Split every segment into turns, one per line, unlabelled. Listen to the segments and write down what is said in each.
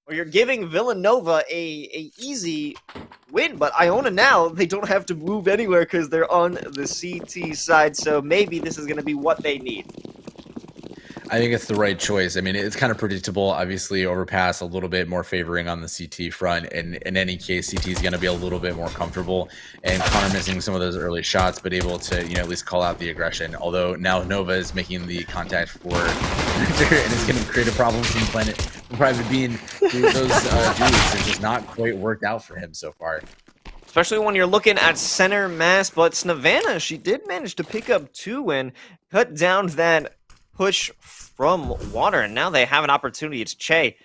Or you're giving Villanova a easy win, but Iona now, they don't have to move anywhere because they're on the CT side, so maybe this is going to be what they need.
I think it's the right choice. I mean, it's kind of predictable. Obviously, Overpass a little bit more favoring on the CT front, and in any case, CT is going to be a little bit more comfortable. And Connor missing some of those early shots, but able to at least call out the aggression. Although now Nova is making the contact for Victor, and it's going to create a problem from Planet Private Bean. Those duels have just not quite worked out for him so far.
Especially when you're looking at center mass, but Snavana, she did manage to pick up 2 and cut down that push from water, and now they have an opportunity. It's Che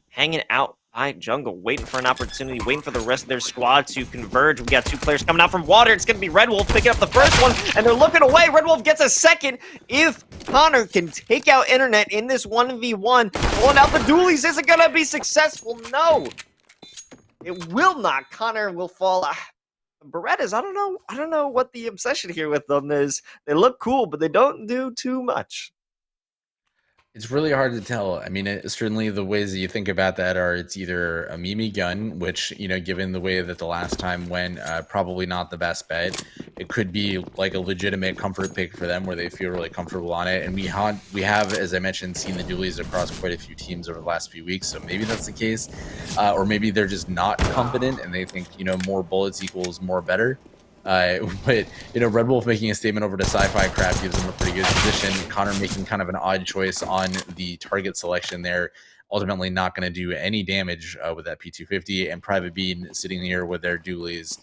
hanging out by jungle, waiting for an opportunity, waiting for the rest of their squad to converge. We got 2 players coming out from water. It's going to be Red Wolf picking up the first one, and they're looking away. Red Wolf gets a second. If Connor can take out Internet in this 1v1, pulling out the dualies isn't going to be successful. No, it will not. Connor will fall. Berettas, I don't know what the obsession here with them is. They look cool, but they don't do too much.
It's really hard to tell. I mean, certainly the ways that you think about that are it's either a Mimi gun, which, given the way that the last time went, probably not the best bet. It could be like a legitimate comfort pick for them where they feel really comfortable on it. And we have, as I mentioned, seen the dualies across quite a few teams over the last few weeks. So maybe that's the case. Or maybe they're just not confident and they think, more bullets equals more better. But Red Wolf making a statement over to Sci-Fi Craft gives them a pretty good position. Connor making kind of an odd choice on the target selection there, ultimately not going to do any damage with that P250, and Private Bean sitting here with their dualies,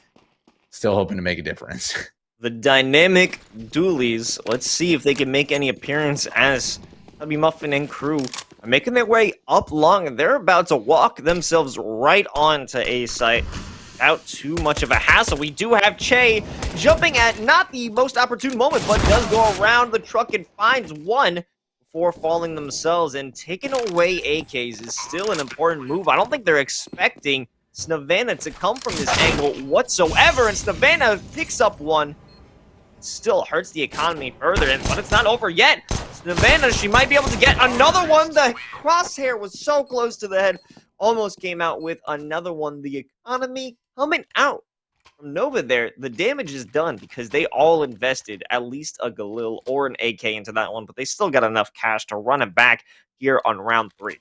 still hoping to make a difference.
The dynamic dualies, let's see if they can make any appearance as Tubby Muffin and crew are making their way up long, and they're about to walk themselves right onto A site. Without too much of a hassle. We do have Che jumping at not the most opportune moment, but does go around the truck and finds one before falling themselves, and taking away AKs is still an important move. I don't think they're expecting Snavana to come from this angle whatsoever, and Snavana picks up one. It still hurts the economy further, but it's not over yet. Snavana, she might be able to get another one. The crosshair was so close to the head. Almost came out with another one. The economy coming out from Nova there. The damage is done because they all invested at least a Galil or an AK into that one, but they still got enough cash to run it back here on round 3.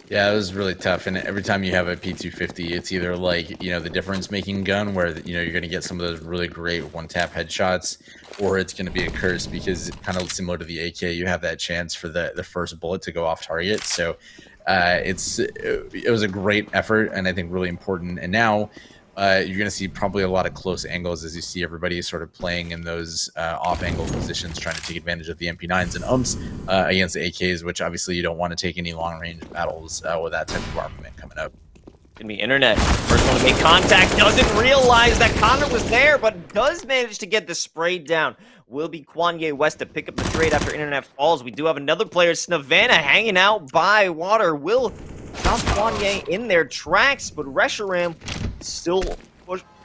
Yeah, it was really tough. And every time you have a P250, it's either like, the difference-making gun where, you're going to get some of those really great one-tap headshots, or it's going to be a curse because kind of similar to the AK, you have that chance for the first bullet to go off target. So it was a great effort and I think really important. And now you're going to see probably a lot of close angles as you see everybody sort of playing in those off-angle positions, trying to take advantage of the MP9s and umps against the AKs, which obviously you don't want to take any long-range battles with that type of armament coming up.
Gonna be Internet. First one to make contact. Doesn't realize that Connor was there, but does manage to get the spray down. Will be Kwanye West to pick up the trade after Internet falls. We do have another player, Snavana, hanging out by water. Will stop Kwanye in their tracks, but Reshiram still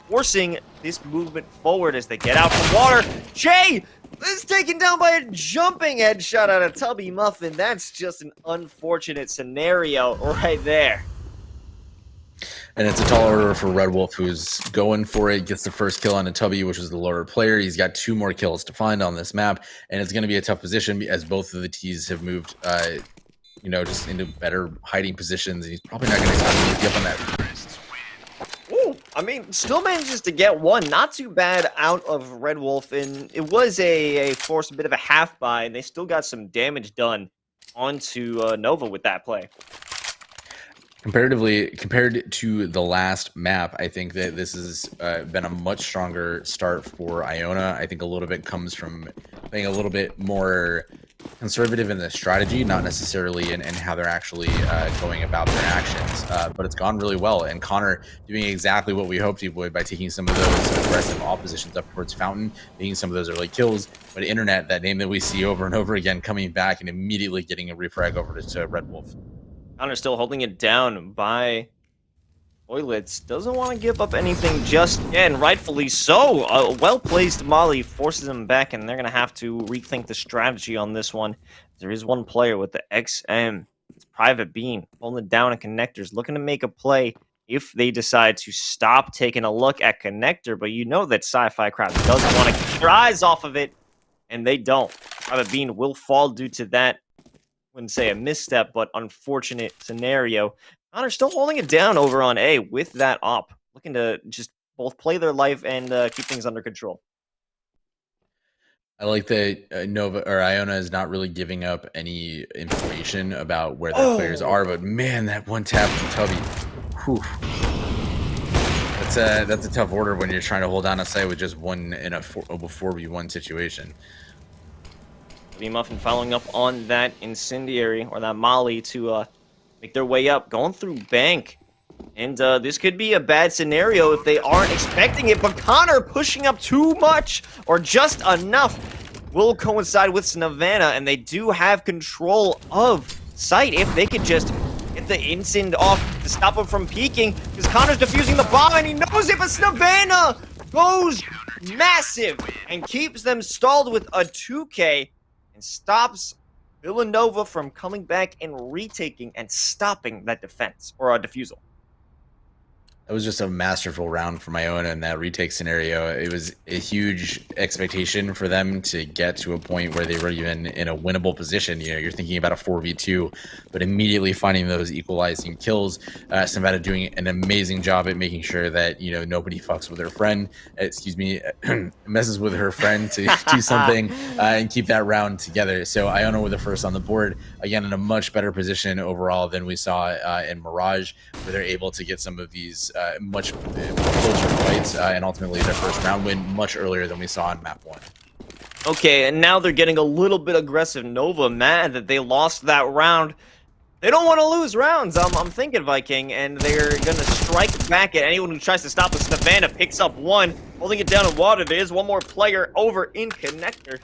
forcing this movement forward as they get out from water. Jay is taken down by a jumping headshot out of Tubby Muffin. That's just an unfortunate scenario right there.
And it's a tall order for Red Wolf, who's going for it, gets the first kill on a Tubby, which is the lower player. He's got 2 more kills to find on this map, and it's going to be a tough position as both of the T's have moved, just into better hiding positions. And he's probably not going to get up on that.
Ooh, I mean, still manages to get one. Not too bad out of Red Wolf, and it was a forced a bit of a half buy, and they still got some damage done onto Nova with that play.
Compared to the last map, I think that this has been a much stronger start for Iona. I think a little bit comes from being a little bit more conservative in the strategy, not necessarily in how they're actually going about their actions. But it's gone really well, and Connor doing exactly what we hoped he would by taking some of those aggressive oppositions up towards Fountain, making some of those early kills. But Internet, that name that we see over and over again, coming back and immediately getting a refrag over to Red Wolf.
Connor still holding it down by Toilets. Doesn't want to give up anything just yet, and rightfully so. A well-placed Molly forces him back, and they're going to have to rethink the strategy on this one. There is one player with the XM It's Private Bean holding it down in connectors, looking to make a play if they decide to stop taking a look at connector. But you know that Sci-Fi Crowd doesn't want to keep their eyes off of it, and they don't. Private Bean will fall due to that. Wouldn't say a misstep, but unfortunate scenario. Connor's still holding it down over on A with that op, looking to just both play their life and keep things under control.
I like that Nova or Iona is not really giving up any information about where their players
Oh,
are, but man, that one tap from Tubby, whew, that's a tough order when you're trying to hold down a site with just one in a 4v1 situation.
V Muffin following up on that incendiary or that molly to make their way up, going through bank. And this could be a bad scenario if they aren't expecting it, but Connor pushing up too much or just enough will coincide with Savannah, and they do have control of site if they could just get the incend off to stop him from peeking, because Connor's defusing the bomb and he knows it, but Savannah goes massive and keeps them stalled with a 2K and stops Villanova from coming back and retaking and stopping that defense or a defusal.
It was just a masterful round for Iona in that retake scenario. It was a huge expectation for them to get to a point where they were even in a winnable position. You know, you're thinking about a 4v2, but immediately finding those equalizing kills. Savannah doing an amazing job at making sure that, you know, nobody fucks with her friend. Messes with her friend to do something and keep that round together. So Iona were the first on the board, again, in a much better position overall than we saw in Mirage, where they're able to get some of these much closer fights and ultimately their first round win much earlier than we saw in map 1.
Okay, and now they're getting a little bit aggressive. Nova mad that they lost that round. They don't want to lose rounds, I'm thinking, Viking, and they're going to strike back at anyone who tries to stop us. Savannah picks up one, holding it down in water. There is one more player over in connector.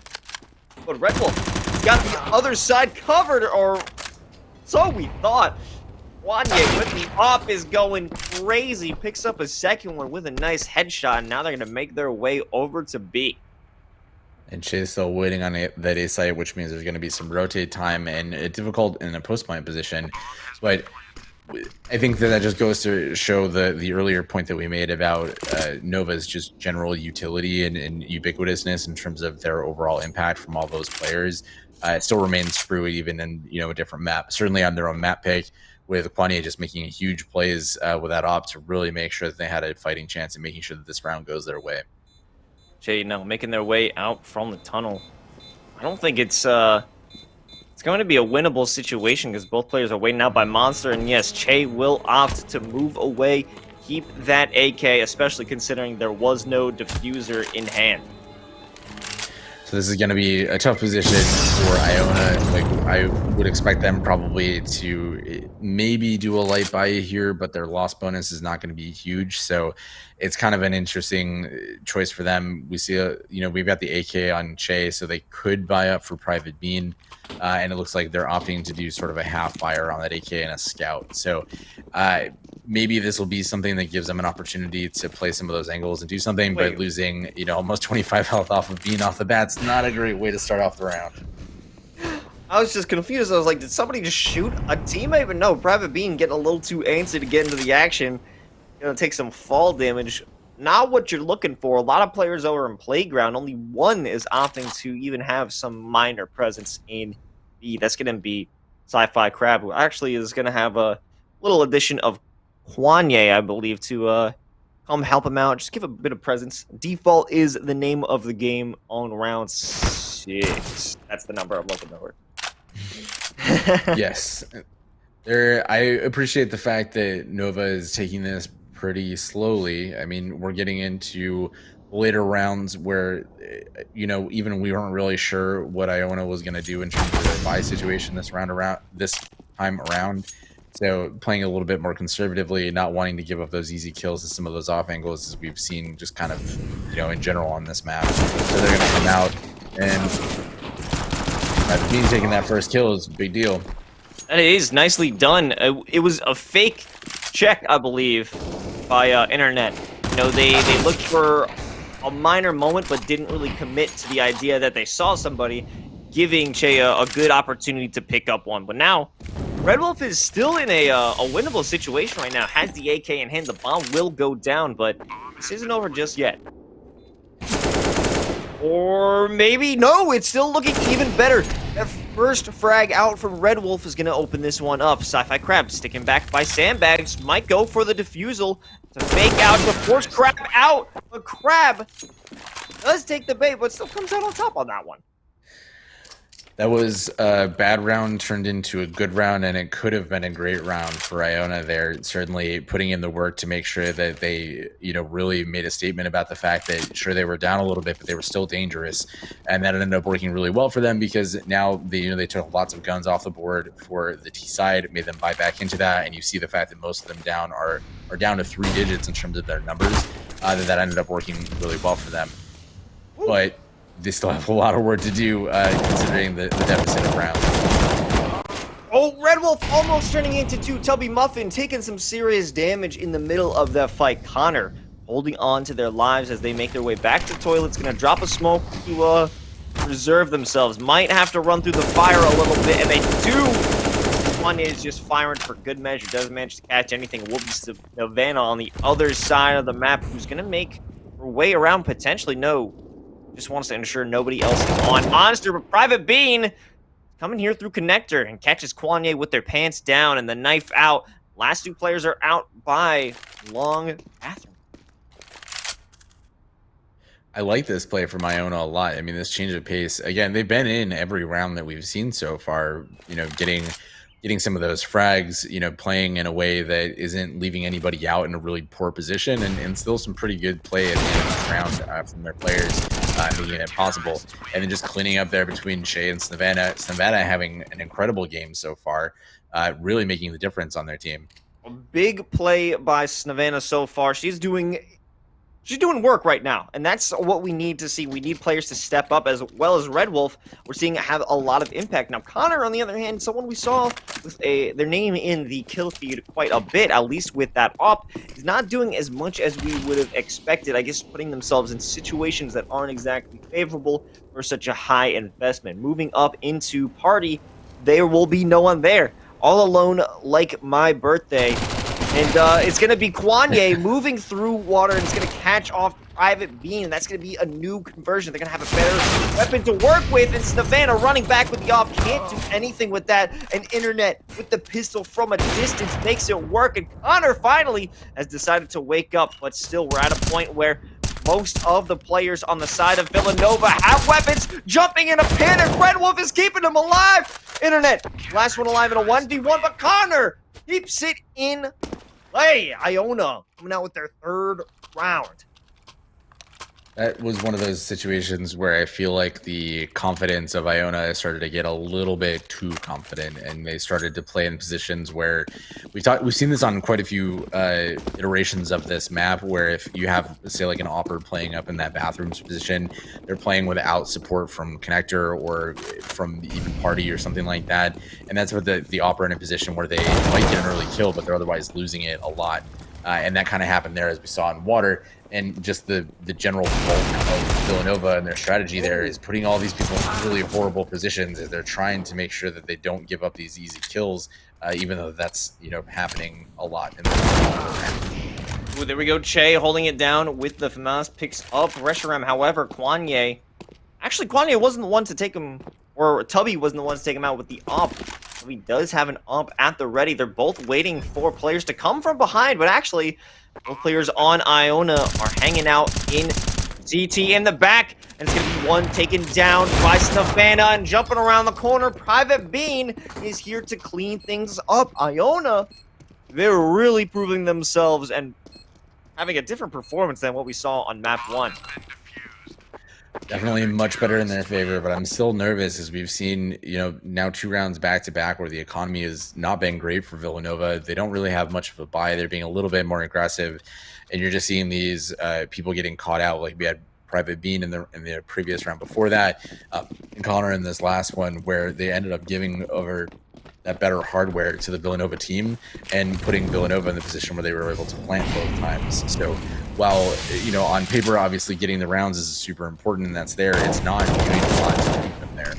But Red Wolf got the other side covered, or so we thought. Wanye with the op is going crazy. Picks up a second one with a nice headshot. And now they're going to make their way over to B.
And Che's still waiting on that A site, which means there's going to be some rotate time and difficult in a post plant position. But I think that just goes to show the earlier point that we made about Nova's just general utility and ubiquitousness in terms of their overall impact from all those players. It still remains true even in, you know, a different map. Certainly on their own map pick, with Kwanye just making huge plays with that op to really make sure that they had a fighting chance and making sure that this round goes their way.
Jay now making their way out from the tunnel. I don't think it's going to be a winnable situation because both players are waiting out by Monster, and yes, Che will opt to move away, keep that AK, especially considering there was no diffuser in hand.
So this is going to be a tough position for Iona. Like, I would expect them probably to maybe do a light buy here, but their loss bonus is not going to be huge. So it's kind of an interesting choice for them. We see, you know, we've got the AK on Che, so they could buy up for Private Bean. And it looks like they're opting to do sort of a half fire on that AK and a scout. So maybe this will be something that gives them an opportunity to play some of those angles and do something. But losing, you know, almost 25 health off of Bean off the bat's not a great way to start off the round.
I was just confused. I was like, did somebody just shoot a teammate? But no, Private Bean getting a little too antsy to get into the action. Gonna take some fall damage. Not what you're looking for. A lot of players over in Playground, only one is opting to even have some minor presence in B. That's going to be Sci-Fi Crab, who actually is going to have a little addition of Kwanye, I believe, to come help him out. Just give a bit of presence. Default is the name of the game on round 6. That's the number I'm looking for.
Yes. I appreciate the fact that Nova is taking this pretty slowly. I mean, we're getting into later rounds where, you know, even we weren't really sure what Iona was going to do in terms of their buy situation this time around. So playing a little bit more conservatively, not wanting to give up those easy kills to some of those off angles as we've seen just kind of, you know, in general on this map. So they're going to come out, and being taking that first kill is a big deal.
That is nicely done. It was a fake check, I believe, by internet. You know, they looked for a minor moment, but didn't really commit to the idea that they saw somebody, giving Che a good opportunity to pick up one. But now, Red Wolf is still in a winnable situation right now. Has the AK in hand, the bomb will go down, but this isn't over just yet. Or maybe, no, it's still looking even better. That first frag out from Red Wolf is going to open this one up. Sci-Fi Crab sticking back by Sandbags. Might go for the defusal to fake out, to force Crab out. But Crab does take the bait, but still comes out on top on that one.
That was a bad round turned into a good round, and it could have been a great round for Iona there. Certainly putting in the work to make sure that they, really made a statement about the fact that, sure, they were down a little bit, but they were still dangerous. And that ended up working really well for them because now they took lots of guns off the board for the T side, made them buy back into that. And you see the fact that most of them down are down to 3 digits in terms of their numbers. That ended up working really well for them. But they still have a lot of work to do, considering the deficit of rounds.
Oh, Red Wolf almost turning into 2. Tubby Muffin taking some serious damage in the middle of that fight. Connor holding on to their lives as they make their way back to toilets. Gonna drop a smoke to preserve themselves. Might have to run through the fire a little bit, and they do. One is just firing for good measure. Doesn't manage to catch anything. Will be Savannah on the other side of the map, who's gonna make her way around potentially. No. Just wants to ensure nobody else is on Monster, but Private Bean coming here through Connector and catches Kwanye with their pants down and the knife out. Last 2 players are out by long bathroom.
I like this play from Iona a lot. I mean, this change of pace. Again, they've been in every round that we've seen so far, getting some of those frags, playing in a way that isn't leaving anybody out in a really poor position, and still some pretty good play at the end of each round from their players, making it possible. And then just cleaning up there between Shay and Savannah. Savannah having an incredible game so far, really making the difference on their team.
A big play by Savannah so far. She's doing work right now, and that's what we need to see. We need players to step up, as well as Red Wolf. We're seeing it have a lot of impact. Now, Connor, on the other hand, someone we saw with their name in the kill feed quite a bit, at least with that op, is not doing as much as we would have expected. I guess putting themselves in situations that aren't exactly favorable for such a high investment. Moving up into party, there will be no one there. All alone like my birthday. And it's going to be Kwanye moving through water, and it's going to catch off Private Bean, and that's going to be a new conversion. They're going to have a better weapon to work with, and Savannah running back with the off. Can't do anything with that, and Internet with the pistol from a distance makes it work, and Connor finally has decided to wake up, but still we're at a point where most of the players on the side of Villanova have weapons, jumping in a panic. Red Wolf is keeping them alive. Internet, last one alive in a 1v1, but Connor keeps it in play. Iona coming out with their 3rd round.
That was one of those situations where I feel like the confidence of Iona started to get a little bit too confident, and they started to play in positions where we've seen this on quite a few iterations of this map, where if you have, say, like an opper playing up in that bathrooms position, they're playing without support from Connector or from even party or something like that, and that's what the opper in a position where they might get an early kill, but they're otherwise losing it a lot. And that kind of happened there, as we saw in water. And just the general bulk of Villanova and their strategy there is putting all these people in really horrible positions as they're trying to make sure that they don't give up these easy kills, even though that's happening a lot in the
Ooh, there we go. Che holding it down with the FAMAS, picks up Reshiram. However, Kwanye wasn't the one to take him, or Tubby wasn't the one to take him out with the op. Tubby does have an op at the ready. They're both waiting for players to come from behind, but actually both players on Iona are hanging out in CT in the back, and it's going to be one taken down by Savannah, and jumping around the corner, Private Bean is here to clean things up. Iona, they're really proving themselves and having a different performance than what we saw on map 1.
Definitely much better in their favor, but I'm still nervous, as we've seen, now 2 rounds back to back where the economy has not been great for Villanova. They don't really have much of a buy. They're being a little bit more aggressive, and you're just seeing these people getting caught out. Like we had Private Bean in the previous round before that, and Connor in this last one, where they ended up giving over that better hardware to the Villanova team and putting Villanova in the position where they were able to plant both times. So while, on paper, obviously getting the rounds is super important and that's there, it's not doing a lot to keep them there.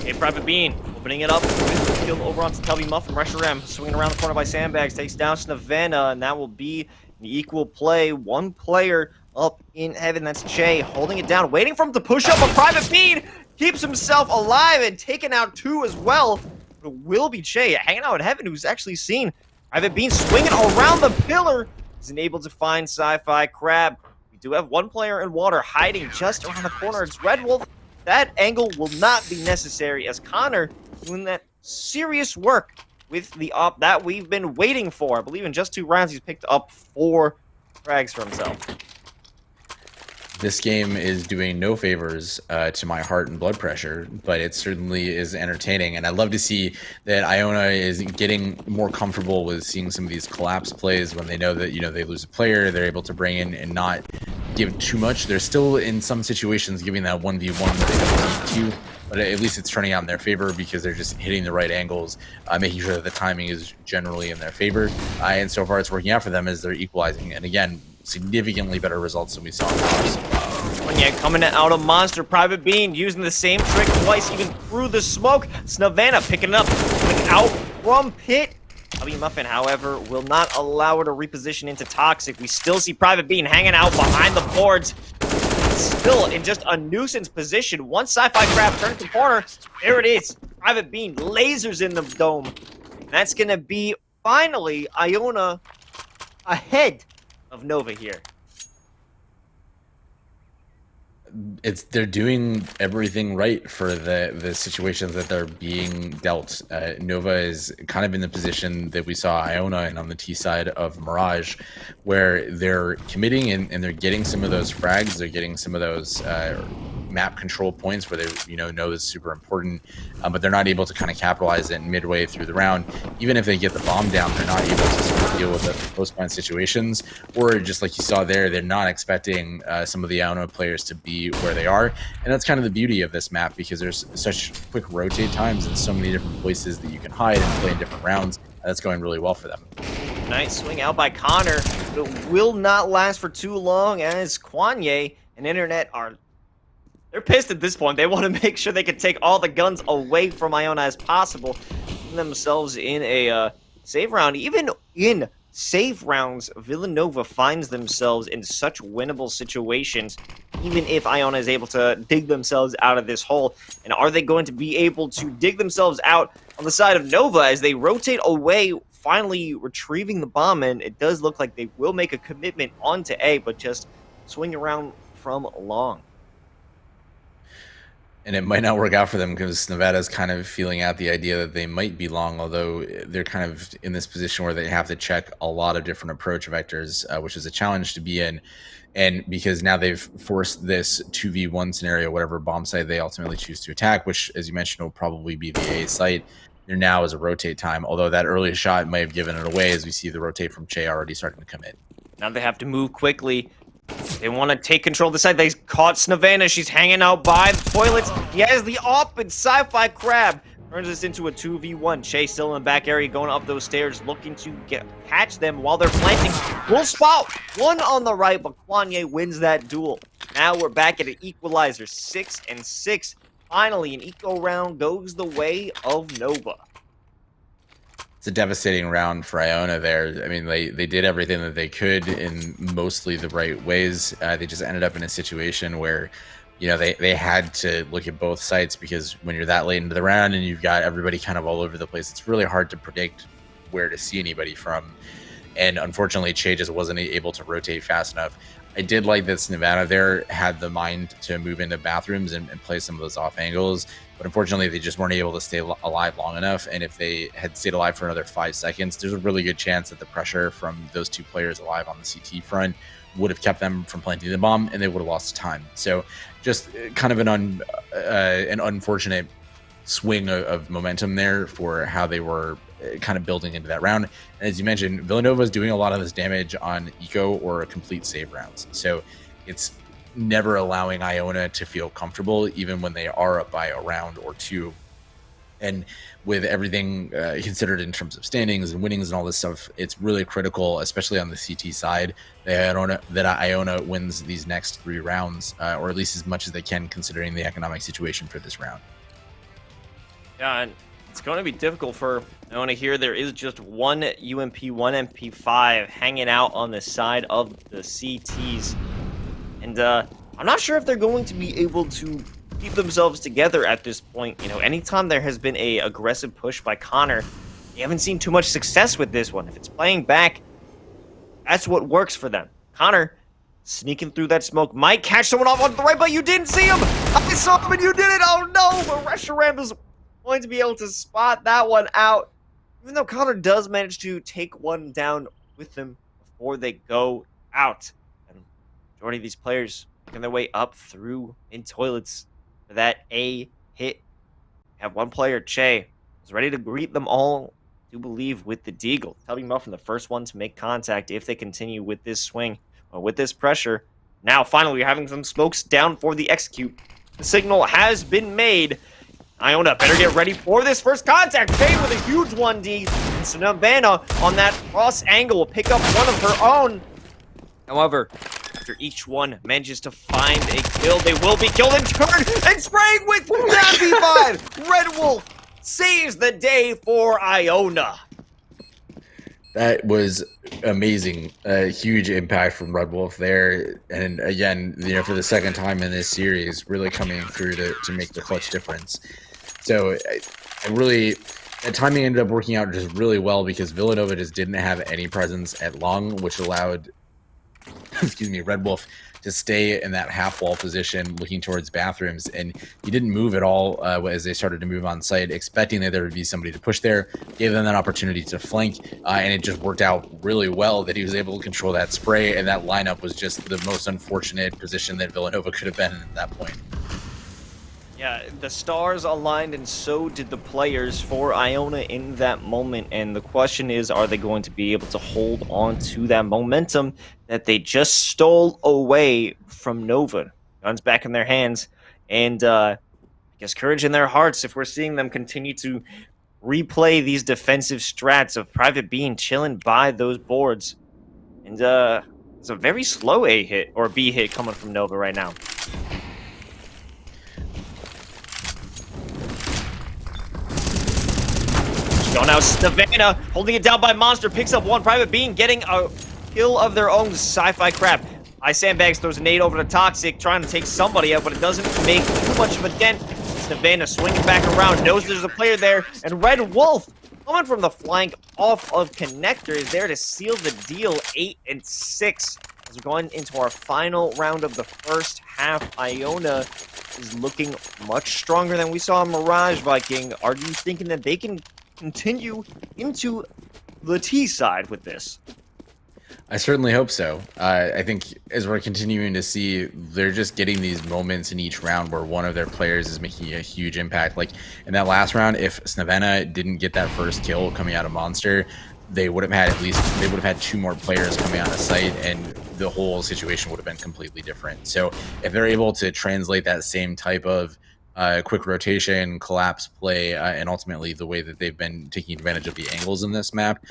Hey, Private Bean will Opening it up with the kill over onto Tubby Muff from Reshiram. Swinging around the corner by Sandbags. Takes down Snavana, and that will be an equal play. One player up in heaven. That's Che holding it down, waiting for him to push up a private feed. Keeps himself alive and taking out 2 as well. But it will be Che hanging out in heaven, who's actually seen Private Bean swinging around the pillar. Isn't able to find Sci-Fi Crab. We do have one player in water hiding just around the corner. It's Red Wolf. That angle will not be necessary as Connor doing that serious work with the op that we've been waiting for. I believe in just 2 rounds, he's picked up 4 frags for himself.
This game is doing no favors to my heart and blood pressure, but it certainly is entertaining. And I love to see that Iona is getting more comfortable with seeing some of these collapse plays when they know that, they lose a player, they're able to bring in and not give too much. They're still in some situations giving that 1v1 that they don't need to, but at least it's turning out in their favor because they're just hitting the right angles, making sure that the timing is generally in their favor. And so far it's working out for them as they're equalizing. And again, significantly better results than we saw in the past.
Yeah, coming out of Monster. Private Bean using the same trick twice, even through the smoke. Snavana picking it up, coming out from Pit. Tubby Muffin, however, will not allow her to reposition into Toxic. We still see Private Bean hanging out behind the boards. Still in just a nuisance position. Once Sci-Fi Crab turns the corner, there it is. Private Bean lasers in the dome. And that's going to be, finally, Iona ahead of Nova here.
They're doing everything right for the situations that they're being dealt. Nova is kind of in the position that we saw Iona and on the T side of Mirage, where they're committing and they're getting some of those frags, they're getting some of those map control points where they know this is super important, but they're not able to kind of capitalize it midway through the round. Even if they get the bomb down, they're not able to sort of deal with the post-blind situations, or just like you saw there, they're not expecting some of the Iona players to be where they are. And that's kind of the beauty of this map, because there's such quick rotate times and so many different places that you can hide and play in different rounds. That's going really well for them.
Nice swing out by Connor. It will not last for too long, as Kwanye and Internet they're pissed at this point. They want to make sure they can take all the guns away from Iona as possible, putting themselves in a save round. Even in save rounds, Villanova finds themselves in such winnable situations, even if Iona is able to dig themselves out of this hole. And are they going to be able to dig themselves out on the side of Nova as they rotate away, finally retrieving the bomb? And it does look like they will make a commitment onto A, but just swing around from long.
And it might not work out for them because Nevada's kind of feeling out the idea that they might be long, although they're kind of in this position where they have to check a lot of different approach vectors, which is a challenge to be in. And because now they've forced this 2v1 scenario, whatever bomb site they ultimately choose to attack, which, as you mentioned, will probably be the A site, there now is a rotate time, although that early shot might have given it away, as we see the rotate from Che already starting to come in.
Now they have to move quickly. They want to take control of the side. They caught Snavana. She's hanging out by the toilets. He has the op, and Sci-Fi Crab turns this into a 2v1. Che still in the back area going up those stairs, looking to catch them while they're planting. We'll spot one on the right, but Kwanye wins that duel. Now we're back at an equalizer, 6-6. Finally, an eco round goes the way of Nova.
It's a devastating round for Iona there. I mean, they did everything that they could in mostly the right ways. They just ended up in a situation where, they had to look at both sites, because when you're that late into the round and you've got everybody kind of all over the place, it's really hard to predict where to see anybody from. And unfortunately, Che just wasn't able to rotate fast enough. I did like that Nevada there had the mind to move into bathrooms and play some of those off angles, but unfortunately they just weren't able to stay alive long enough. And if they had stayed alive for another 5 seconds, there's a really good chance that the pressure from those 2 players alive on the CT front would have kept them from planting the bomb, and they would have lost time. So just kind of an unfortunate swing of momentum there for how they were kind of building into that round. And as you mentioned, Villanova is doing a lot of this damage on eco or complete save rounds, so it's never allowing Iona to feel comfortable even when they are up by a round or 2. And with everything considered in terms of standings and winnings and all this stuff, it's really critical, especially on the CT side, that Iona wins these next 3 rounds, or at least as much as they can, considering the economic situation for this round.
Yeah, and It's going to be difficult for Iona here. There is just one UMP, one MP5 hanging out on the side of the CTs. And I'm not sure if they're going to be able to keep themselves together at this point. You know, anytime there has been a aggressive push by Connor, you haven't seen too much success with this one. If it's playing back, that's what works for them. Connor, sneaking through that smoke, might catch someone off on the right, but you didn't see him! I saw him and you did it! Oh no! But Reshiram is going to be able to spot that one out. Even though Connor does manage to take one down with them before they go out. And majority of these players making their way up through in toilets for that A hit. Have one player, Che, is ready to greet them all, I do believe, with the Deagle. Tubby Muffin, the first one to make contact if they continue with this swing or with this pressure. Now, finally, we're having some smokes down for the execute. The signal has been made. Iona better get ready for this first contact. Che with a huge 1D. And Savannah on that cross angle will pick up one of her own. However, after each one manages to find a kill, they will be killed in turn and spraying with that V5. Red Wolf saves the day for Iona.
That was amazing. A huge impact from Red Wolf there. And again, you know, for the second time in this series, really coming through to make the clutch difference. So I really, that timing ended up working out just really well because Villanova just didn't have any presence at long, which allowed, excuse me, Red Wolf to stay in that half wall position looking towards bathrooms, and he didn't move at all as they started to move on site, expecting that there would be somebody to push there, gave them that opportunity to flank, and it just worked out really well that he was able to control that spray, and that lineup was just the most unfortunate position that Villanova could have been in at that point.
Yeah, the stars aligned and so did the players for Iona in that moment. And the question is, are they going to be able to hold on to that momentum that they just stole away from Nova? Guns back in their hands. And I guess courage in their hearts if we're seeing them continue to replay these defensive strats of Private Bean chilling by those boards. And it's a very slow A hit or B hit coming from Nova right now. Go now, Savannah holding it down by Monster, picks up one. Private Bean getting a kill of their own. Sci-Fi crap. Sandbags throws a nade over to Toxic, trying to take somebody out, but it doesn't make too much of a dent. Savannah swinging back around, knows there's a player there, and Red Wolf coming from the flank off of Connector is there to seal the deal. 8 and 6 as we're going into our final round of the first half. Iona is looking much stronger than we saw Mirage Viking. Are you thinking that they can continue into the T side with this?
I certainly hope so. I think as we're continuing to see, they're just getting these moments in each round where one of their players is making a huge impact. Like in that last round, if Savannah didn't get that first kill coming out of Monster, they would have had 2 more players coming out of site, and the whole situation would have been completely different. So if they're able to translate that same type of quick rotation, collapse play, and ultimately the way that they've been taking advantage of the angles in this map,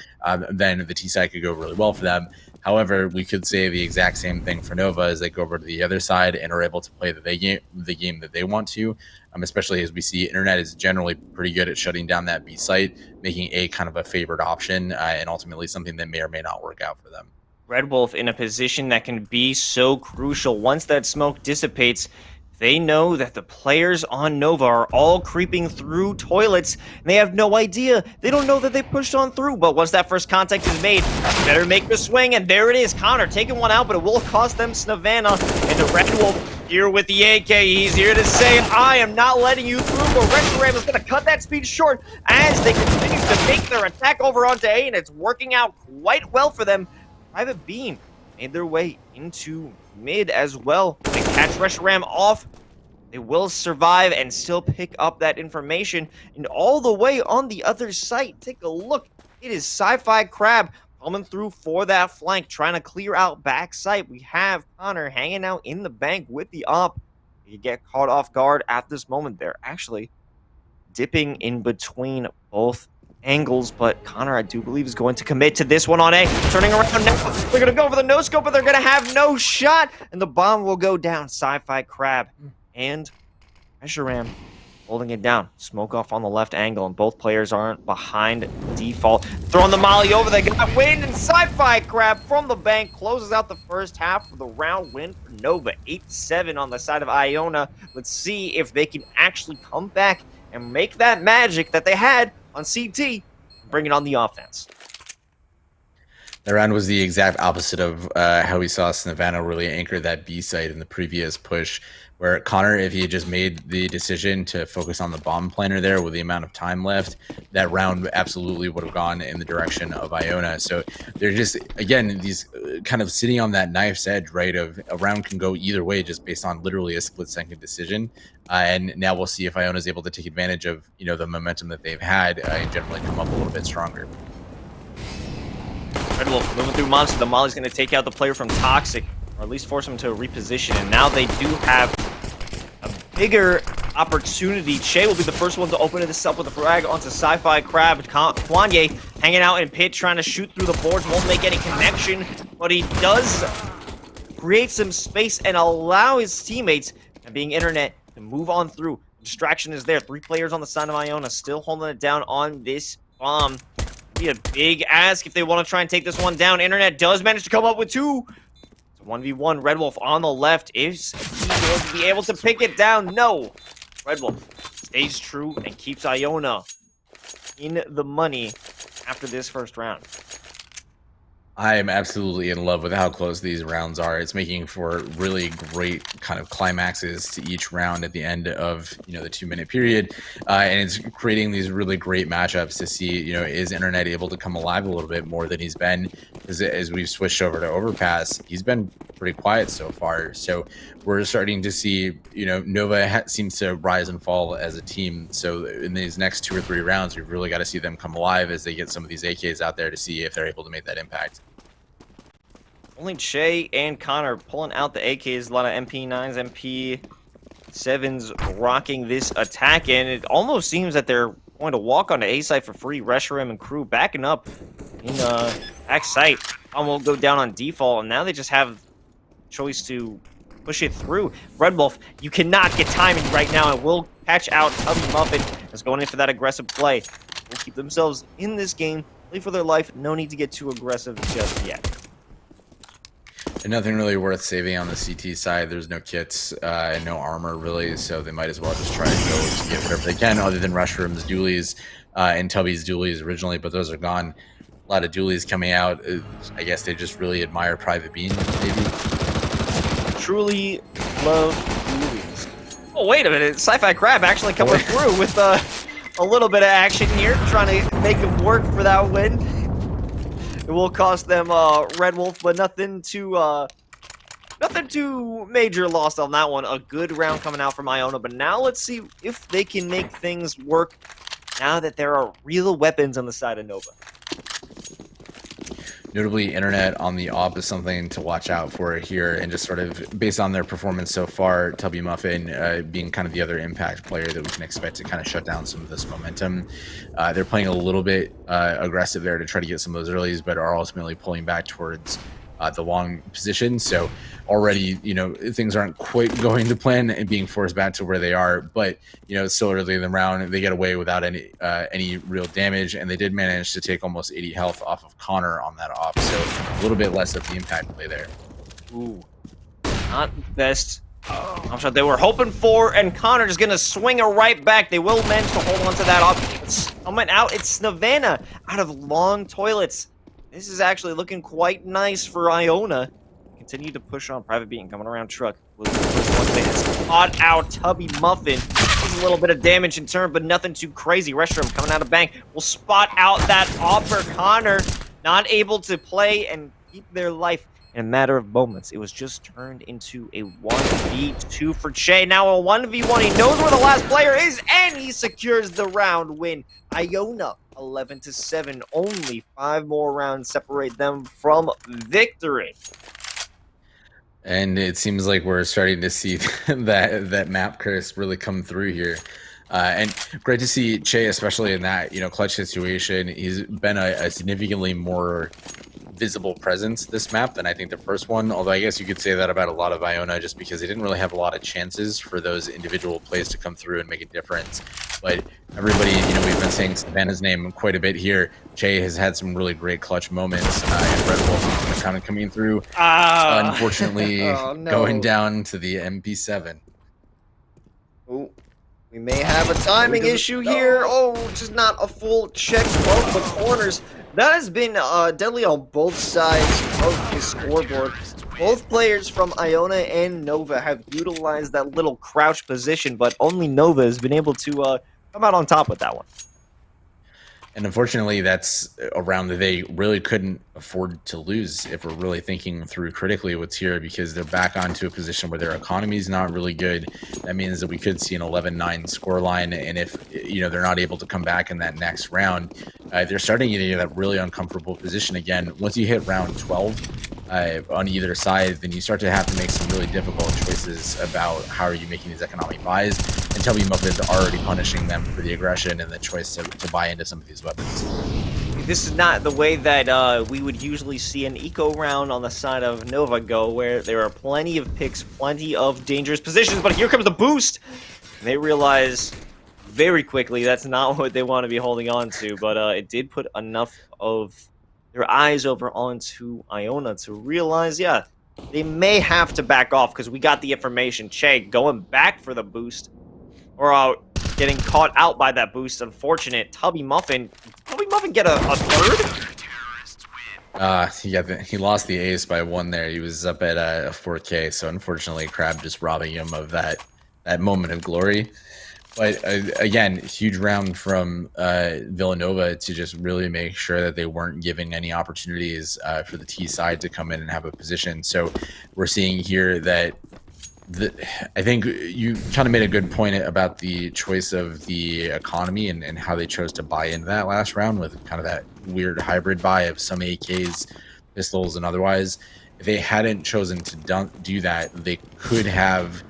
then the T side could go really well for them. However, we could say the exact same thing for Nova as they go over to the other side and are able to play the game that they want to, especially as we see Internet is generally pretty good at shutting down that B site, making A kind of a favored option, and ultimately something that may or may not work out for them.
Red Wolf in a position that can be so crucial. Once that smoke dissipates, they know that the players on Nova are all creeping through toilets, and they have no idea. They don't know that they pushed on through, but once that first contact is made, better make the swing, and there it is. Connor taking one out, but it will cost them Savannah. And the Red Wolf here with the AK. He's here to say, I am not letting you through, but Reshiram is going to cut that speed short as they continue to make their attack over onto A, and it's working out quite well for them. Private Beam made their way into mid as well. They catch Reshiram off. They will survive and still pick up that information. And all the way on the other side, take a look. It is Sci-Fi Crab coming through for that flank, trying to clear out back sight. We have Connor hanging out in the bank with the op. You get caught off guard at this moment. They're actually dipping in between both angles, but Connor, I do believe, is going to commit to this one on A. Turning around now, they're going to go for the no-scope, but they're going to have no shot, and the bomb will go down. Sci-Fi Crab and Reshiram holding it down. Smoke off on the left angle, and both players aren't behind default. Throwing the molly over, they got wind, and Sci-Fi Crab from the bank closes out the first half of the round win for Nova. 8-7 on the side of Iona. Let's see if they can actually come back and make that magic that they had on CT and bring it on the offense.
The round was the exact opposite of how we saw Savannah really anchor that B site in the previous push, where Connor, if he had just made the decision to focus on the bomb planner there with the amount of time left, that round absolutely would have gone in the direction of Iona. So they're just, again, these kind of sitting on that knife's edge, right, of a round can go either way just based on literally a split-second decision. And now we'll see if Iona is able to take advantage of, the momentum that they've had and generally come up a little bit stronger.
Red Wolf moving through Monster. The Molly's going to take out the player from Toxic, or at least force him to reposition. And now they do have a bigger opportunity. Che will be the first one to open this up with a frag onto Sci-Fi Crab. Kwanye hanging out in pit, trying to shoot through the boards. Won't make any connection, but he does create some space and allow his teammates, and being internet, to move on through. Distraction is there. 3 players on the side of Iona, still holding it down on this bomb. Be a big ask if they want to try and take this one down. Internet does manage to come up with 2. It's a 1v1. Red Wolf on the left. Is he going to be able to pick it down? No. Red Wolf stays true and keeps Iona in the money after this first round.
I am absolutely in love with how close these rounds are. It's making for really great kind of climaxes to each round at the end of, the 2-minute period. And it's creating these really great matchups to see, is Internet able to come alive a little bit more than he's been? Because as we've switched over to Overpass, he's been pretty quiet so far. So we're starting to see, Nova seems to rise and fall as a team. So in these next 2 or 3 rounds, we've really got to see them come alive as they get some of these AKs out there to see if they're able to make that impact.
Only Che and Connor pulling out the AKs. A lot of MP9s, MP7s rocking this attack, and it almost seems that they're going to walk onto A site for free. Reshiram and crew backing up in back site. Will go down on default, and now they just have choice to push it through. Red Wolf, you cannot get timing right now, and will catch out Tubby Muffin is going in for that aggressive play. Will keep themselves in this game, play for their life. No need to get too aggressive just yet.
And nothing really worth saving on the CT side. There's no kits and no armor really, so they might as well just try and go to get whatever they can, other than Rushroom's dualies and Tubby's dualies originally, but those are gone. A lot of dualies coming out. I guess they just really admire Private Bean, maybe.
Truly love dualies. Oh, wait a minute. Sci-Fi Crab actually coming through with a little bit of action here, trying to make it work for that win. It will cost them Red Wolf, but nothing too major lost on that one. A good round coming out from Iona, but now let's see if they can make things work now that there are real weapons on the side of Nova.
Notably, Internet on the op is something to watch out for here, and just sort of based on their performance so far, Tubby Muffin being kind of the other impact player that we can expect to kind of shut down some of this momentum. They're playing a little bit aggressive there to try to get some of those earlies, but are ultimately pulling back towards the long position. So already, things aren't quite going to plan and being forced back to where they are, but, it's still early in the round. They get away without any real damage, and they did manage to take almost 80 health off of Connor on that op. So a little bit less of the impact play there.
Ooh, not the best shot they were hoping for, and Connor is going to swing it right back. They will manage to hold on to that op. Coming out, it's Savannah out of long toilets. This is actually looking quite nice for Iona. Continue to push on. Private Being coming around truck. Spot out Tubby Muffin. Does a little bit of damage in turn, but nothing too crazy. Restroom coming out of bank. Will spot out that offer. Connor not able to play and keep their life in a matter of moments. It was just turned into a 1v2 for Che. Now a 1v1. He knows where the last player is, and he secures the round win. Iona 11-7. Only 5 more rounds separate them from victory.
And it seems like we're starting to see that map curse really come through here. And great to see Che, especially in that clutch situation. He's been a significantly more visible presence this map than I think the first one. Although I guess you could say that about a lot of Iona, just because they didn't really have a lot of chances for those individual plays to come through and make a difference. But everybody, we've been saying Savannah's name quite a bit here. Che has had some really great clutch moments. And Red Wolf kind of coming through. Unfortunately,
Oh, no.
going down to the MP7.
Oh, we may have a timing issue here. Oh, just not a full check of the corners. That has been deadly on both sides of the scoreboard. Both players from Iona and Nova have utilized that little crouch position, but only Nova has been able to come out on top with that one.
And unfortunately, that's a round that they really couldn't afford to lose if we're really thinking through critically what's here, because they're back onto a position where their economy is not really good. That means that we could see an 11-9 scoreline. And if, they're not able to come back in that next round, they're starting to get in that really uncomfortable position again. Once you hit round 12, on either side, then you start to have to make some really difficult choices about how are you making these economic buys. And Tubby Muppet is already punishing them for the aggression and the choice to buy into some of these weapons.
This is not the way that we would usually see an eco round on the side of Nova go, where there are plenty of picks, plenty of dangerous positions, but here comes the boost! And they realize very quickly that's not what they want to be holding on to, but it did put enough of their eyes over onto Iona to realize, yeah, they may have to back off, because we got the information. Che going back for the boost, or getting caught out by that boost. Unfortunate. Tubby Muffin get a third?
He lost the ace by 1 there. He was up at 4K, so unfortunately Crab just robbing him of that moment of glory. But again, huge round from Villanova to just really make sure that they weren't giving any opportunities for the T side to come in and have a position. So we're seeing here that I think you kind of made a good point about the choice of the economy and how they chose to buy into that last round with kind of that weird hybrid buy of some AKs, pistols, and otherwise. If they hadn't chosen to do that, they could have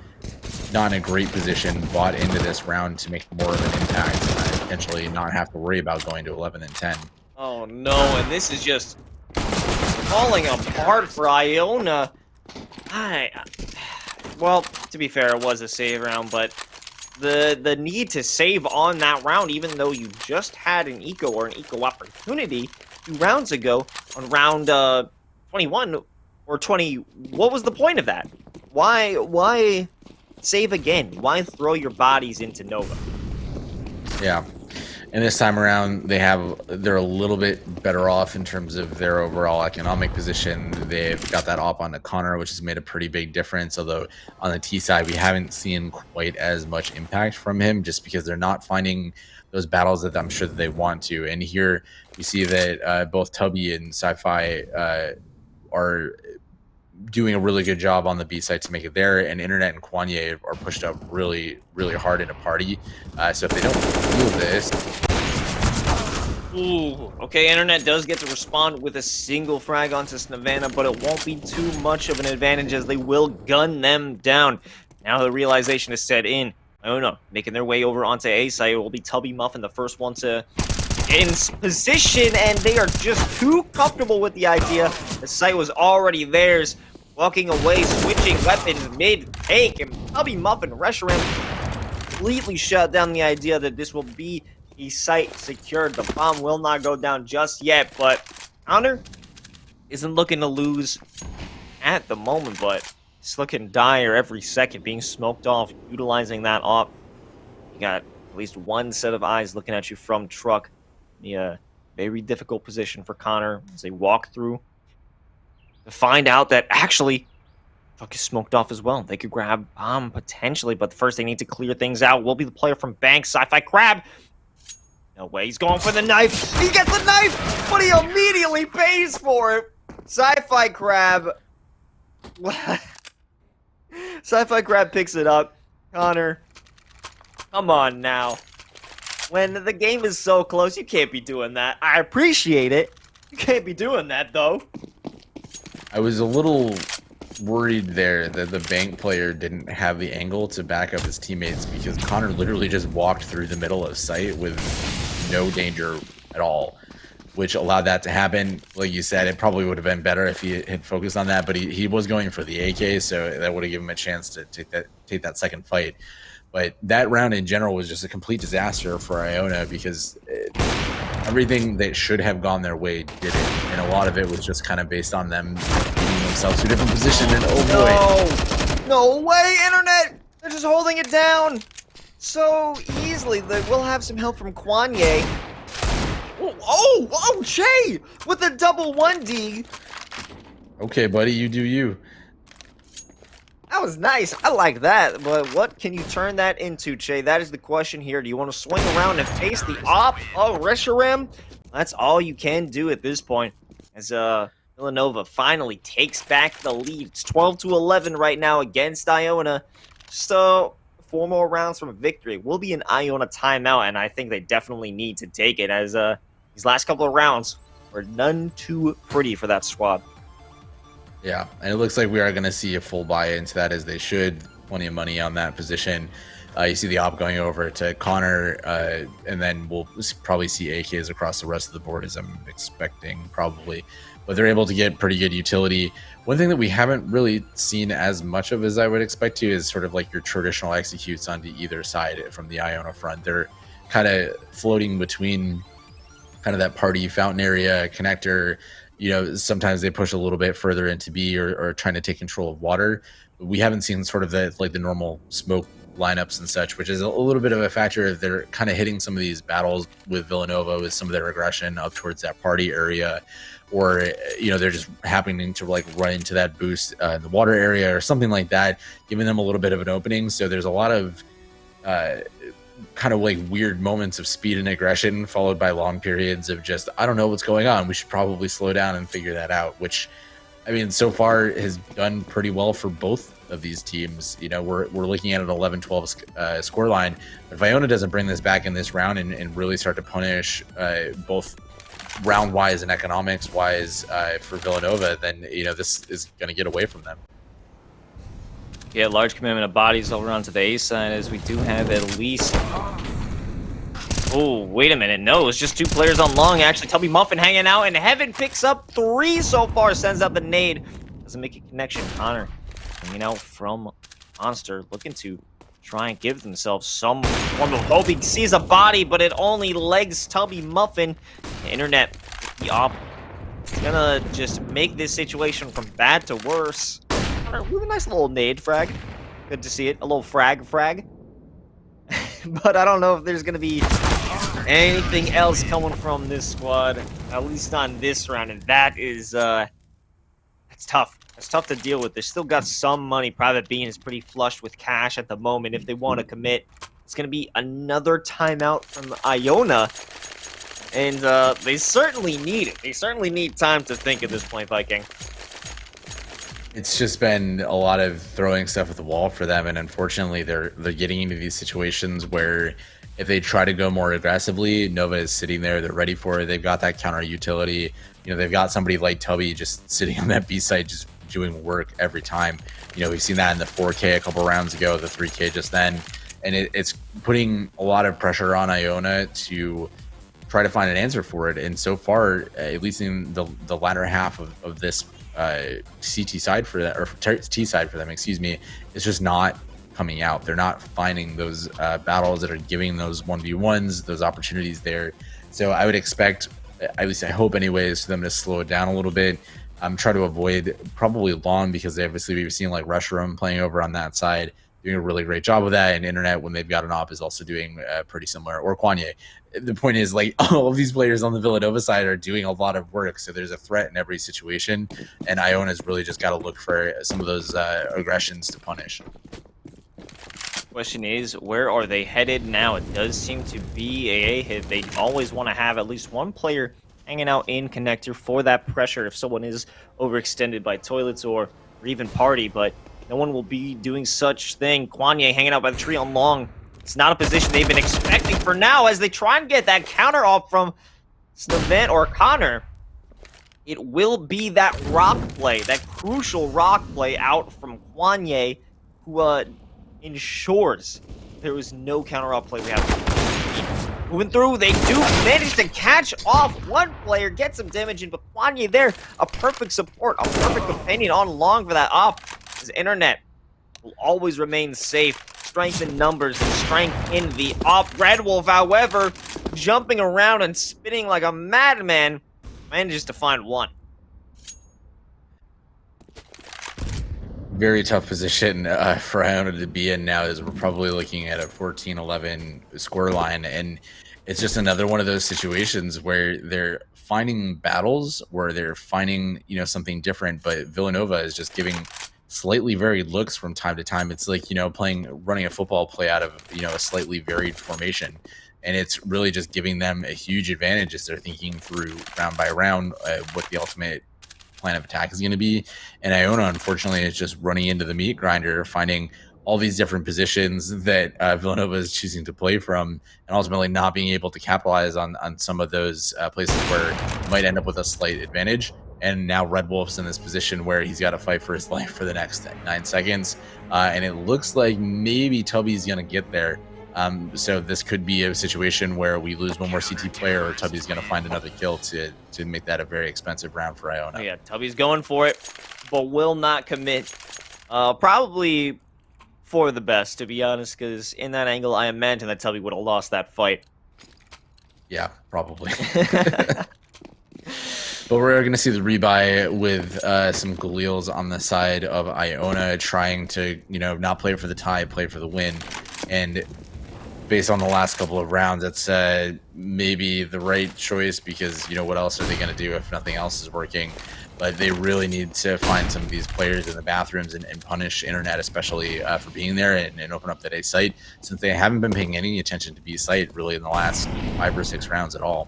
not in a great position, bought into this round to make more of an impact, potentially not have to worry about going to 11 and 10.
Oh no, and this is just falling apart for Iona. Well, to be fair, it was a save round, but the need to save on that round, even though you just had an eco or an eco opportunity 2 rounds ago on round 21 or 20, what was the point of that? Why save again? Why throw your bodies into Nova?
Yeah. And this time around, they're a little bit better off in terms of their overall economic position. They've got that op onto Connor, which has made a pretty big difference. Although on the T side, we haven't seen quite as much impact from him, just because they're not finding those battles that I'm sure that they want to. And here we see that both Tubby and Sci-Fi are doing a really good job on the B side to make it there, and Internet and Kwanye are pushed up really, really hard in a party. So if they don't feel this...
Ooh, okay, Internet does get to respond with a single frag onto Savannah, but it won't be too much of an advantage as they will gun them down. Now the realization is set in. Iona making their way over onto A side. It will be Tubby Muffin, the first one to in position, and they are just too comfortable with the idea. The site was already theirs. Walking away, switching weapons mid-take, and Tubby Muffin rush around completely shut down the idea that this will be a site secured. The bomb will not go down just yet, but Counter isn't looking to lose at the moment, but it's looking dire every second, being smoked off, utilizing that op. You got at least one set of eyes looking at you from truck. Yeah, very difficult position for Connor as they walk through to find out that actually truck is smoked off as well. They could grab bomb potentially, but first they need to clear things out. Will be the player from Bank, Sci-Fi Crab. No way, he's going for the knife. He gets the knife, but he immediately pays for it. Sci-Fi Crab. Sci-Fi Crab picks it up. Connor, come on now. When the game is so close, you can't be doing that. I appreciate it. You can't be doing that, though.
I was a little worried there that the Bank player didn't have the angle to back up his teammates, because Connor literally just walked through the middle of site with no danger at all. which allowed that to happen. Like you said, it probably would have been better if he had focused on that, but he was going for the AK, so that would have given him a chance to take that second fight. But that round in general was just a complete disaster for Iona because everything that should have gone their way didn't, and a lot of it was just kind of based on them getting themselves to a different position. And oh boy,
no way, internet! They're just holding it down so easily. We'll have some help from Kwanye. Oh, Che with a double 1D.
okay, buddy, you do you.
That was nice. I like that. But what can you turn that into, Che? That is the question here. Do you want to swing around and face the op? Oh, Reshiram? That's all you can do at this point. As Villanova finally takes back the lead. It's 12-11 right now against Iona. So 4 more rounds from victory. Will be an Iona timeout, and I think they definitely need to take it, as these last couple of rounds were none too pretty for that squad.
Yeah, and it looks like we are going to see a full buy into that, as they should. Plenty of money on that position. You see the op going over to Connor, and then we'll probably see AKs across the rest of the board, as I'm expecting, probably. But they're able to get pretty good utility. One thing that we haven't really seen as much of as I would expect to is sort of like your traditional executes onto either side from the Iona front. They're kind of floating between kind of that party fountain area connector. You know, sometimes they push a little bit further into B, or trying to take control of water. But we haven't seen sort of the normal smoke lineups and such, which is a little bit of a factor if they're kind of hitting some of these battles with Villanova with some of their aggression up towards that party area, or you know, they're just happening to like run into that boost in the water area or something like that, giving them a little bit of an opening. So there's a lot of kind of like weird moments of speed and aggression, followed by long periods of just, I don't know what's going on, we should probably slow down and figure that out, which, I mean, so far has done pretty well for both of these teams. You know, we're looking at an 11-12 score line. If Iona doesn't bring this back in this round and really start to punish both round wise and economics wise for Villanova, then, you know, this is going to get away from them.
Yeah, large commitment of bodies over onto the A side, as we do have at least... Oh, wait a minute. No, it's just 2 players on long. Actually, Tubby Muffin hanging out, and Heaven picks up 3 so far. Sends out the nade. Doesn't make a connection. Connor hanging out from Monster, looking to try and give themselves some form of hope. He sees a body, but it only legs Tubby Muffin. The internet, the op, is gonna just make this situation from bad to worse. Really nice little nade frag. Good to see it. A little frag. But I don't know if there's going to be anything else coming from this squad. At least not in this round. And that is, that's tough. That's tough to deal with. They still got some money. Private Bean is pretty flushed with cash at the moment if they want to commit. It's going to be another timeout from Iona. And they certainly need it. They certainly need time to think at this point, Viking.
It's just been a lot of throwing stuff at the wall for them, and unfortunately they're getting into these situations where if they try to go more aggressively, Nova is sitting there, they're ready for it, they've got that counter utility, you know, they've got somebody like Tubby just sitting on that B side just doing work every time. You know, we've seen that in the 4K a couple rounds ago, the 3K just then, and it's putting a lot of pressure on Iona to try to find an answer for it. And so far, at least in the latter half of this CT side for that, or T side for them, excuse me, it's just not coming out. They're not finding those battles that are giving those 1v1s, those opportunities there. So I would expect, at least I hope anyways, for them to slow it down a little bit. Try to avoid probably long, because obviously we've seen like Reshiram playing over on that side, doing a really great job of that, and Internet, when they've got an op, is also doing pretty similar, or Kwanye. The point is, like, all of these players on the Villanova side are doing a lot of work, so there's a threat in every situation, and Iona's really just got to look for some of those aggressions to punish.
Question is, where are they headed now? It does seem to be a hit. They always want to have at least one player hanging out in connector for that pressure if someone is overextended by toilets or even party, but no one will be doing such thing. Kwanye hanging out by the tree on long. It's not a position they've been expecting for now, as they try and get that counter off from Snevent or Connor. It will be that rock play, that crucial rock play out from Kwanye, who ensures there was no counter off play. We have Moving through, they do manage to catch off one player, get some damage in, but Kwanye there, a perfect support, a perfect companion on long for that op. His internet will always remain safe. Strength in numbers and strength in the op. Red Wolf, however, jumping around and spinning like a madman, manages to find one.
Very tough position for Iona to be in now, as we're probably looking at a 14-11 score line, and it's just another one of those situations where they're finding battles, where they're finding something different, but Villanova is just giving slightly varied looks from time to time. It's like running a football play out of a slightly varied formation, and it's really just giving them a huge advantage as they're thinking through round by round what the ultimate plan of attack is going to be. And Iona, unfortunately, is just running into the meat grinder, finding all these different positions that Villanova is choosing to play from, and ultimately not being able to capitalize on some of those places where it might end up with a slight advantage. And now Red Wolf's in this position where he's got to fight for his life for the next 9 seconds. And it looks like maybe Tubby's going to get there. So this could be a situation where we lose one more CT player, or Tubby's going to find another kill to make that a very expensive round for Iona.
Oh, yeah, Tubby's going for it, but will not commit. Probably for the best, to be honest, because in that angle, I imagine that Tubby would have lost that fight.
Yeah, probably. But we're going to see the rebuy with some Galils on the side of Iona, trying to, not play for the tie, play for the win. And based on the last couple of rounds, it's maybe the right choice, because, what else are they going to do if nothing else is working? But they really need to find some of these players in the bathrooms and punish Internet, especially for being there, and open up that A site, since they haven't been paying any attention to B site really in the last 5 or 6 rounds at all.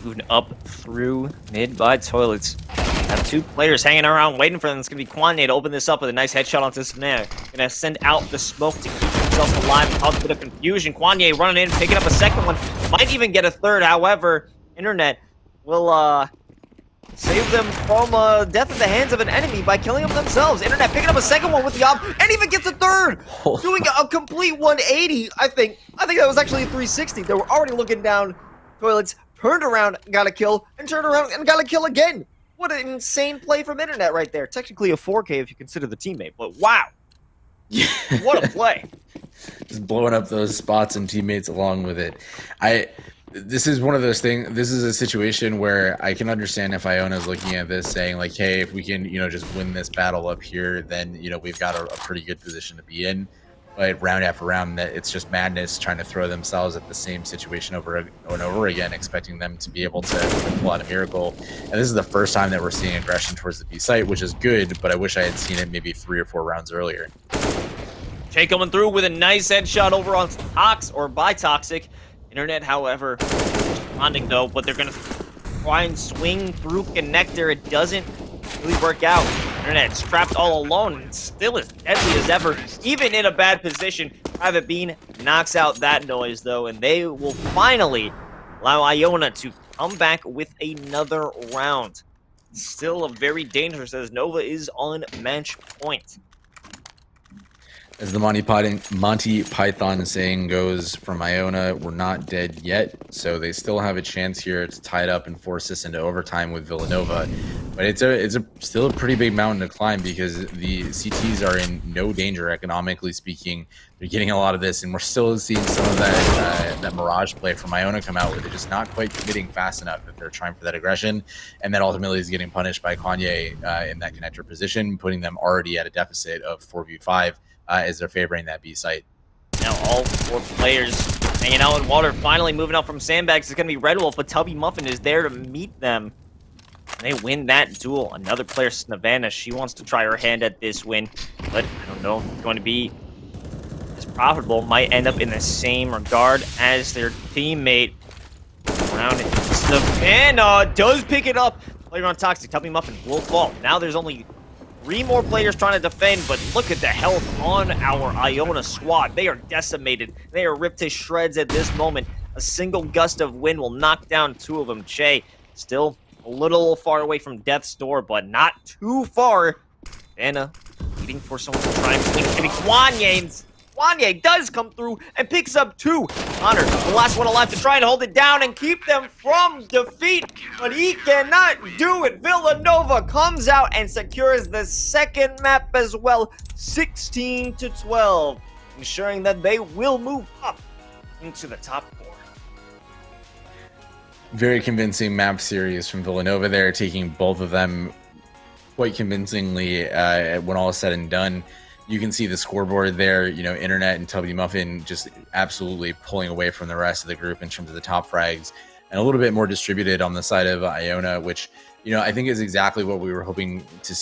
Moving up through mid by toilets. Have 2 players hanging around waiting for them. It's going to be Kwanye to open this up with a nice headshot onto Snare. Going to send out the smoke to keep himself alive and cause a bit of confusion. Kwanye running in, picking up a second one. Might even get a third. However, Internet will save them from death at the hands of an enemy by killing them themselves. Internet picking up a second one with the op, and even gets a third! Doing a complete 180, I think that was actually a 360. They were already looking down toilets, turned around, got a kill, and turned around and got a kill again. What an insane play from Internet right there. Technically a 4K if you consider the teammate, but wow.
Yeah.
What a play.
Just blowing up those spots and teammates along with it. This is one of those things. This is a situation where I can understand if Iona is looking at this saying like, hey, if we can, just win this battle up here, then, we've got a pretty good position to be in. But round after round, that it's just madness trying to throw themselves at the same situation over and over again, expecting them to be able to pull out a miracle. And this is the first time that we're seeing aggression towards the B site, which is good, but I wish I had seen it maybe 3 or 4 rounds earlier.
Jay coming through with a nice headshot over on Tox, or by Toxic. Internet, however, responding though, but they're going to try and swing through connector. It doesn't really work out. Internet strapped all alone, and still as deadly as ever, even in a bad position. Private Bean knocks out that noise though, and they will finally allow Iona to come back with another round. Still a very dangerous, as Nova is on match point.
As the Monty Python saying goes from Iona, we're not dead yet, so they still have a chance here to tie it up and force this into overtime with Villanova. But it's still a pretty big mountain to climb, because the CTs are in no danger economically speaking. They're getting a lot of this, and we're still seeing some of that Mirage play from Iona come out, where they're just not quite committing fast enough if they're trying for that aggression, and that ultimately is getting punished by Kwanye in that connector position, putting them already at a deficit of 4v5. As they're favoring that B site.
Now all 4 players hanging out in water, finally moving up from sandbags. It's going to be Red Wolf, but Tubby Muffin is there to meet them. They win that duel. Another player, Savannah, she wants to try her hand at this win, but I don't know if it's going to be as profitable. Might end up in the same regard as their teammate. Around it. Savannah does pick it up. Player on Toxic, Tubby Muffin will fall. Now there's only 3 more players trying to defend, but look at the health on our Iona squad. They are decimated. They are ripped to shreds at this moment. A single gust of wind will knock down 2 of them. Che, still a little far away from death's door, but not too far. Anna, waiting for someone to try and swing. It's going to be Kwanye's. Wanye does come through and picks up 2. Connor, the last one alive to try and hold it down and keep them from defeat, but he cannot do it. Villanova comes out and secures the second map as well, 16-12, ensuring that they will move up into the top 4.
Very convincing map series from Villanova there, taking both of them quite convincingly when all is said and done. You can see the scoreboard there, Internet and Tubby Muffin just absolutely pulling away from the rest of the group in terms of the top frags, and a little bit more distributed on the side of Iona, which, I think is exactly what we were hoping to see.